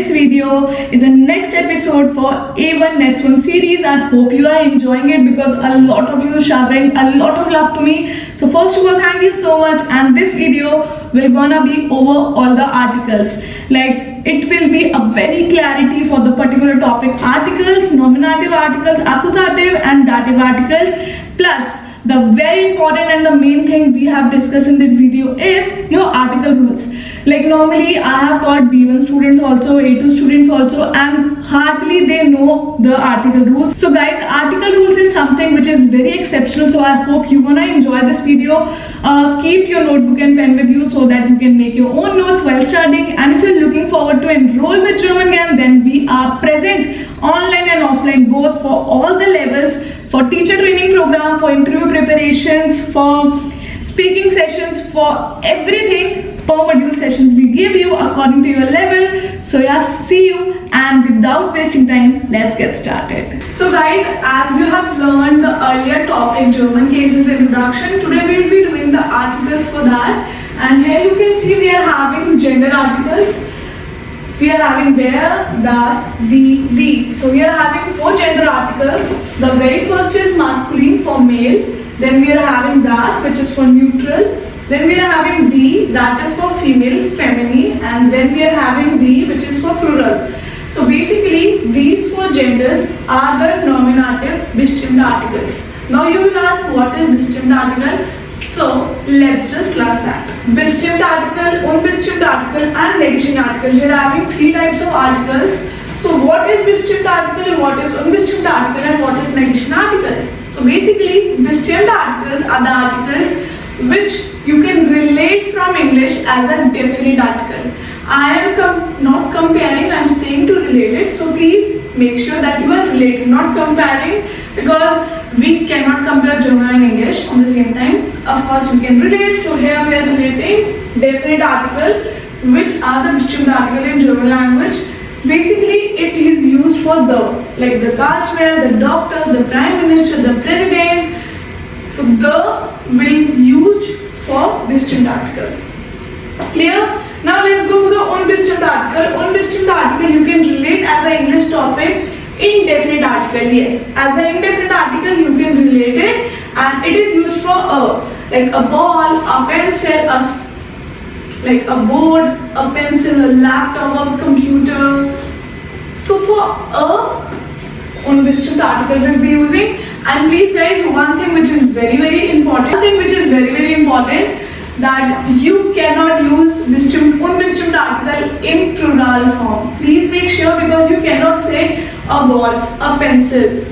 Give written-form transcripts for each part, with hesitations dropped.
this video is the next episode for A1 Next One series. I hope you are enjoying it because a lot of you are showering a lot of love to me. So first of all, thank you so much. And this video will gonna be over all the articles. Like it will be a very clarity for the particular topic articles, nominative articles, accusative and dative articles. Plus the very important and the main thing we have discussed in this video is your article rules. Like normally I have taught B1 students also, A2 students also, and hardly they know the article rules. So guys, article rules is something which is very exceptional. So I hope you're gonna enjoy this video. Keep your notebook and pen with you so that you can make your own notes while studying. And if you're looking forward to enroll with German Gyan, then we are present online and offline both for all the levels, for teacher training program, for interview preparations, for speaking sessions, for everything. Per module sessions we give you according to your level. So yeah, see you, and without wasting time, let's get started. So guys, as you have learned the earlier topic German cases introduction, today we will be doing the articles for that. And here you can see we are having gender articles. We are having there, das, die. So we are having 4 gender articles. The very first is masculine for male. Then we are having das, which is for neutral. Then we are having die, that is for female, feminine. And then we are having die, which is for plural. So basically, these 4 genders are the nominative bestimmt articles. Now you will ask, what is bestimmt article? So let's just learn that. Bestimmt article, unbestimmt article and negation article. We are having 3 types of articles. So what is bestimmt article, what is unbestimmt article, and what is negation articles? So basically, bestimmt articles are the articles which you can relate from English as a definite article. I am not comparing, I am saying to relate it. So please make sure that you are relating, not comparing, because we cannot compare German and English on the same time. Of course, we can relate. So here we are relating definite article, which are the bestimmt article in German language. Basically, it is used for the, like the Kachmer, the doctor, the prime minister, the president. So the will used for bestimmt article. Clear? Now let's go for the unbestimmt article. Unbestimmt article you can relate as an English topic. Indefinite article, yes. As an indefinite article you can relate it, and it is used for like a ball, a pencil, like a board, a pencil, a laptop, a computer. So for unbestimmt article we'll be using. And please guys, one thing which is very important, that you cannot use unbestimmt article in plural form. Please make sure, because you cannot say a balls, a pencil.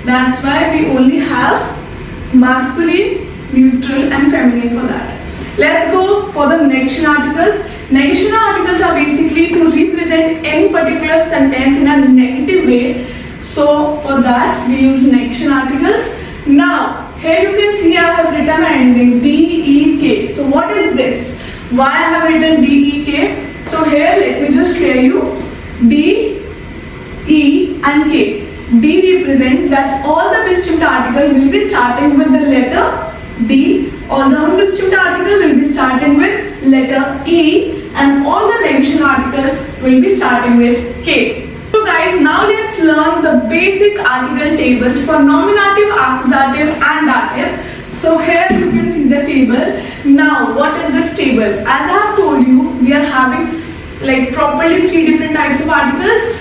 That's why we only have masculine, neutral and feminine for that. Let's go for the negation articles. Negation articles are basically to represent any particular sentence in a negative way. So for that we use negation articles. Now here you can see I have written an ending D-E-K. So what is this? Why I have written D-E-K? So here let me just clear you. D, E and K. D represents that all the bestimmt article will be starting with the letter D. All the unbestimmt article will be starting with letter E, and all the negation articles will be starting with K. So guys, now let's learn the basic article tables for nominative, accusative and dative. So here you can see the table. Now what is this table? As I have told you, we are having like properly 3 different types of articles.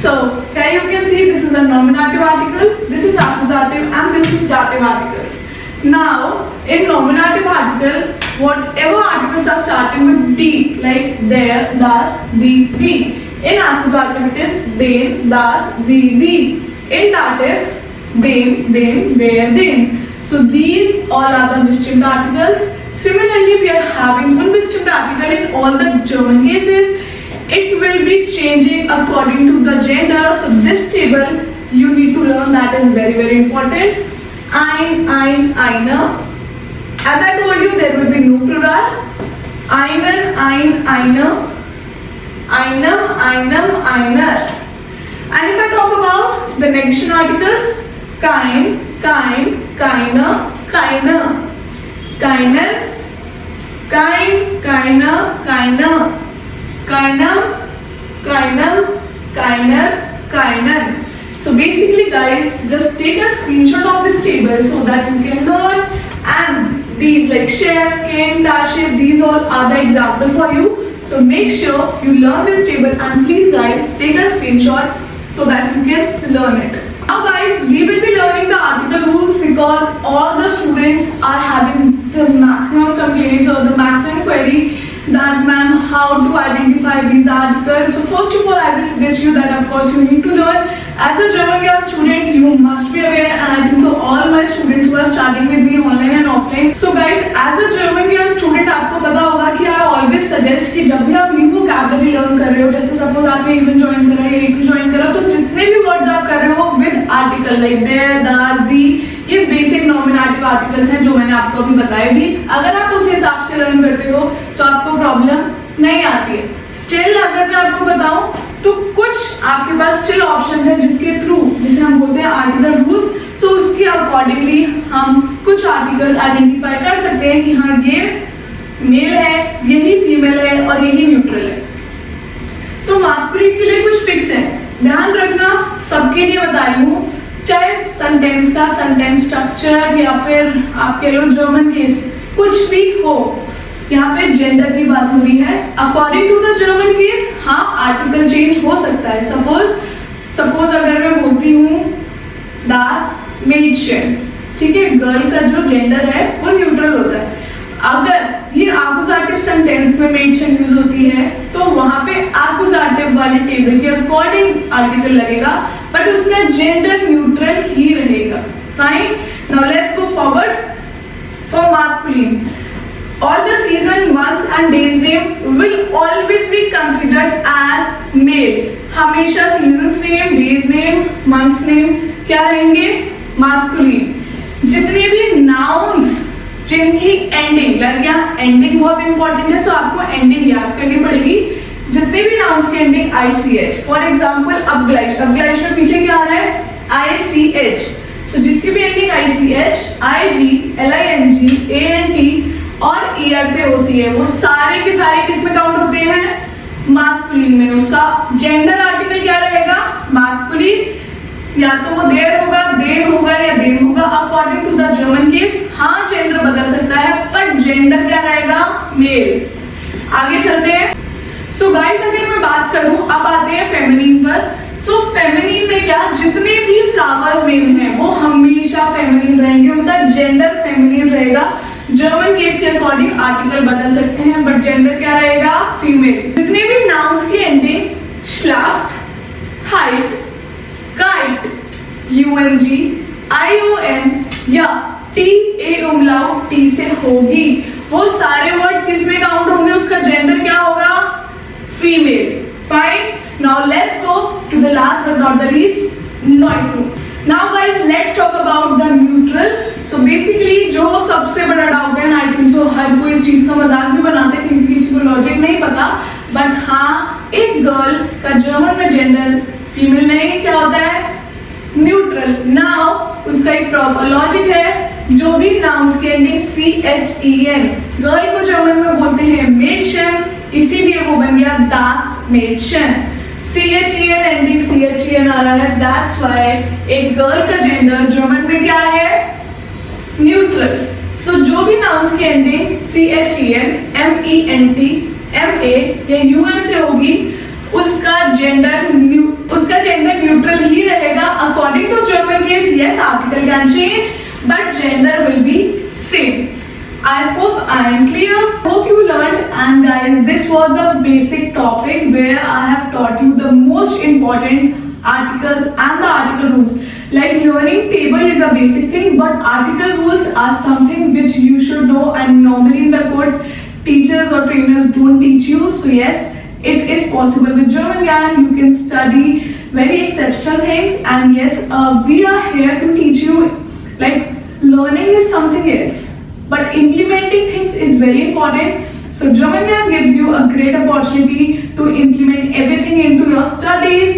So here you can see this is a nominative article, this is accusative and this is dative articles. Now in nominative article, whatever articles are starting with D, like there, das, die. In accusative it is den, das, die. In dative, dem, der, den. So these all are the bestimmt articles. Similarly, we are having unbestimmt article in all the German cases. It will be changing according to the gender. So this table you need to learn, that is very important. Ein, eine. As I told you, there will be no plural. Einen, eine. Einem, einer. And if I talk about the negation articles, kein, keine, keine. Keinen, keiner, keinem, guys just take a screenshot of this table so that you can learn. And these like chef, king, tashif, these all are the example for you. So make sure you learn this table and please guys take a screenshot so that you can learn it. Now guys, we will be learning the article rules because all the students are having the maximum complaints or the maximum query that ma'am, how to identify these articles. So first of all, I will suggest you that of course you need to learn. As a German Gyan student, you must be aware, and I think so all my students who are starting with me online and offline. So guys, as a German Gyan student, आपको पता होगा कि I always suggest कि जब भी आप new vocabulary learn कर रहे हो, जैसे suppose आपने even join करा है, A2 join करा, तो जितने भी words आप कर रहे हो with article like there, das, the, ये बेसिक नॉमिनेटिव आर्टिकल्स हैं जो मैंने आपको अभी बताए भी. अगर आप उस हिसाब से लर्न करते हो तो आपको प्रॉब्लम नहीं आती है. स्टिल अगर मैं आपको बताऊं तो कुछ आपके पास स्टिल ऑप्शंस हैं जिसके थ्रू, जिसे हम बोलते हैं आर्टिकल रूल्स, सो उसके अकॉर्डिंगली हम कुछ आर्टिकल्स आइडेंटिफाई कर सकते हैं कि हाँ ये मेल है, यही फीमेल है और यही न्यूट्रल है. सो मास्कुलिन के लिए कुछ फिक्स है. ध्यान रखना, सबके लिए बता रही हूँ, चाहे सेंटेंस का सेंटेंस स्ट्रक्चर या फिर आप कह लो जर्मन केस, कुछ भी हो, यहाँ पे जेंडर की बात हो रही है. According to the German case हाँ आर्टिकल चेंज हो सकता है. सपोज अगर मैं बोलती हूँ दास मेडशन, ठीक है, गर्ल का जो जेंडर है वो न्यूट्रल होता है. अगर ये आकुजाटिव सेंटेंस में मेडशन यूज होती है तो वहां पे आकुजाटिव वाले टेबल के अकॉर्डिंग आर्टिकल लगेगा, बट उसका जेंडर न्यूट्रल ही रहेगा. Fine. Now let's go forward. For masculine, all the season, months and days name will always be considered as male. हमेशा seasons name, days name, months name क्या रहेंगे? masculine. जितने भी nouns जिनकी ending, like यहाँ ending बहुत important है, so आपको ending याद करनी पड़ेगी. जितने भी nouns की ending ICH, for example Abgleich, Abgleich में पीछे क्या आ रहा है? ICH. so जिसकी भी ending ICH, IG, LING, ANT और ईयर से होती है, वो सारे के सारे किस में काउंट होते हैं? मास्कुलिन में. उसका जेंडर आर्टिकल क्या रहेगा? मास्कुलिन. या तो वो देर होगा, देन होगा या देम होगा according to the German case. हाँ जेंडर बदल सकता है पर जेंडर क्या रहेगा? मेल. आगे चलते हैं. सो गाइस अगर मैं बात करूं, अब आते हैं फेमिनिन पर. सो फेमिनिन में क्या, जितने भी फ्लावर्स नेम हैं वो हमेशा फेमिनिन रहेंगे, उनका जेंडर फेमिनिन रहेगा. जर्मन केस के अकॉर्डिंग आर्टिकल बदल सकते हैं बट जेंडर क्या रहेगा? फीमेल. जितने भी नाउन्स की एंडिंग श्लाफ्ट, हाइट, काइट, यूएनजी, आईओएन या टी ए उमलाउट टी से होगी, वो सारे वर्ड्स किस में काउंट होंगे? उसका जेंडर क्या होगा? Female. Fine. Now let's go to the last but not the least, neutral. Now guys let's talk about the neutral. So basically जो सबसे बड़ा डाउट है, आई थिंक सो हर कोई इस चीज का मजाक भी बनाते हैं क्योंकि किसी को लॉजिक नहीं पता, बट हाँ एक गर्ल का जर्मन में जेंडर फीमेल नहीं, क्या होता है? न्यूट्रल. नाउ उसका एक प्रॉपर लॉजिक है. जो भी नाउन्स की एंडिंग CHEN, गर्ल को जर्मन में बोलते हैं मेडशन, इसीलिए वो बन गया दास मेडशन. CHEN एंडिंग CHEN आ रहा है, दैट्स व्हाई एक गर्ल का जेंडर जर्मन में क्या है? न्यूट्रल. सो जो भी नाउन्स की एंडिंग CHEN, MENT, MA या UM से होगी उसका जेंडर न्यूट्रल ही रहेगा according to German case. Yes article can change but gender will be same. I hope I am clear. Hope you learned. And guys, this was the basic topic where I have taught you the most important articles and the article rules. Like learning table is a basic thing, but article rules are something which you should know, and normally in the course teachers or trainers don't teach you. So yes, it is possible with German Gyan. You can study very exceptional things, and yes, we are here to teach you. Like learning is something else, but implementing things is very important. So German Gyan gives you a great opportunity to implement everything into your studies,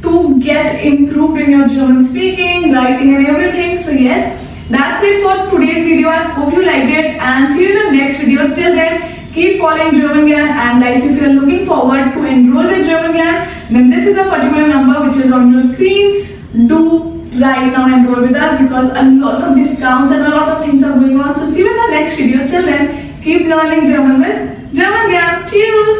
to get improved in your German speaking, writing and everything. So yes, that's it for today's video. I hope you liked it and see you in the next video. Till then, keep following German Gyan, and guys, if you are looking forward to enroll with German Gyan, then this is a particular number which is on your screen. Do right now enroll with us because a lot of discounts and a lot of things are going on. So see you in the next video. Till then, keep learning German with German Gyan. Cheers!